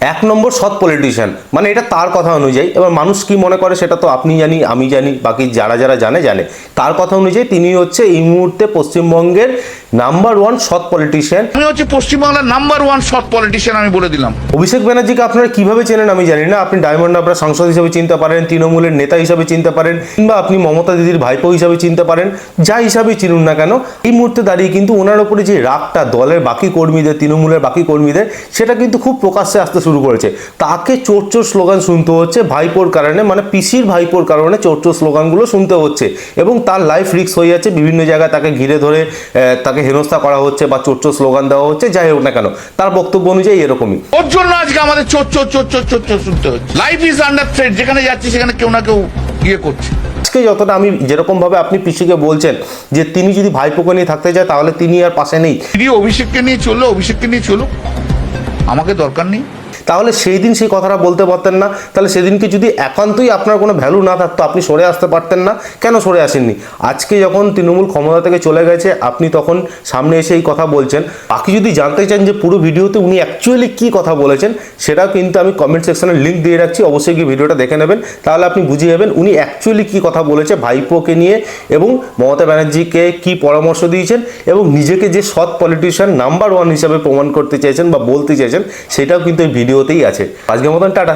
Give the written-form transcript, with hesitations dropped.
এক নম্বর সৎ পলিটিশিয়ান, মানে এটা তার কথা অনুযায়ী। এবার মানুষ কি মনে করে সেটা তো আপনি জানি, আমি জানি, বাকি যারা যারা জানে তার কথা অনুযায়ী তিনি হচ্ছে এই মুহূর্তে পশ্চিমবঙ্গের নাম্বার ওয়ান সৎ পলিটিশিয়ান। আমি হচ্ছে পশ্চিমবাংলার নাম্বার ওয়ান সৎ পলিটিশিয়ান, আমি বলে দিলাম। অভিষেক ব্যানার্জিকে আপনারা কিভাবে চেনেন আমি জানি না। আপনি ডায়মন্ড হারবার সাংসদ হিসেবে চিনতে পারেন, তৃণমূলের নেতা হিসেবে চিনতে পারেন, কিংবা আপনি মমতা দিদির ভাইপো হিসাবে চিনতে পারেন, যা হিসাবে চিনুন না কেন, এই মুহূর্তে দাঁড়িয়ে কিন্তু ওনার উপরে যে রাগটা দলের বাকি কর্মীদের, তৃণমূলের বাকি কর্মীদের, সেটা কিন্তু খুব প্রকাশ্যে আসতে শুরু করেছে। তাকে চোর চোর স্লোগান শুনতে হচ্ছে ভাইপোর কারণে, মানে পিসির ভাইপোর কারণে চোর চোর স্লোগানগুলো শুনতে হচ্ছে, এবং তার লাইফ রিস্ক হয়ে যাচ্ছে। বিভিন্ন জায়গায় তাকে ঘিরে ধরে তাকে হেনস্থা করা হচ্ছে বা চোর চোর স্লোগান দেওয়া হচ্ছে, যাই হোক না কেন তার বক্তব্য অনুযায়ী এরকমই। ওর জন্য আজকে আমাদের চোর চোর চোর চোর চোর চোর শুনতে হচ্ছে। লাইফ ইজ আন্ডার থ্রেট, যেখানে যাচ্ছে সেখানে কেউ না কেউ ইয়ে করছে। আজকে যতটা আমি যেরকম ভাবে আপনি পিসিকে বলছেন যে তিনি যদি ভাইপোকে নিয়ে থাকতে চায় তাহলে তিনি আর পাশে নেই, অভিষেককে নিয়ে চললো, অভিষেককে নিয়ে চলো, আমাকে দরকার নেই। তাহলে সেই দিন সেই কথাটা বলতে পারতেন না? তাহলে সেদিনকে যদি একান্তই আপনার কোনো ভ্যালু না থাকতো আপনি সরে আসতে পারতেন না? কেন সরে আসেননি? আজকে যখন তৃণমূল ক্ষমতা থেকে চলে গেছে আপনি তখন সামনে এসে এই কথা বলছেন। বাকি যদি জানতে চান যে পুরো ভিডিওতে উনি অ্যাকচুয়ালি কী কথা বলেছেন, সেটাও কিন্তু আমি কমেন্ট সেকশনে লিঙ্ক দিয়ে রাখছি, অবশ্যই গিয়ে ভিডিওটা দেখে নেবেন। তাহলে আপনি বুঝিয়ে যাবেন উনি অ্যাকচুয়ালি কী কথা বলেছে ভাইপোকে নিয়ে, এবং মমতা ব্যানার্জিকে কী পরামর্শ দিয়েছেন, এবং নিজেকে যে সৎ পলিটিশিয়ান নাম্বার ওয়ান হিসাবে প্রমাণ করতে চাইছেন বা বলতে চাইছেন, সেটাও কিন্তু এই ভিডিওতেই আছে। আজকের মতন টাটা।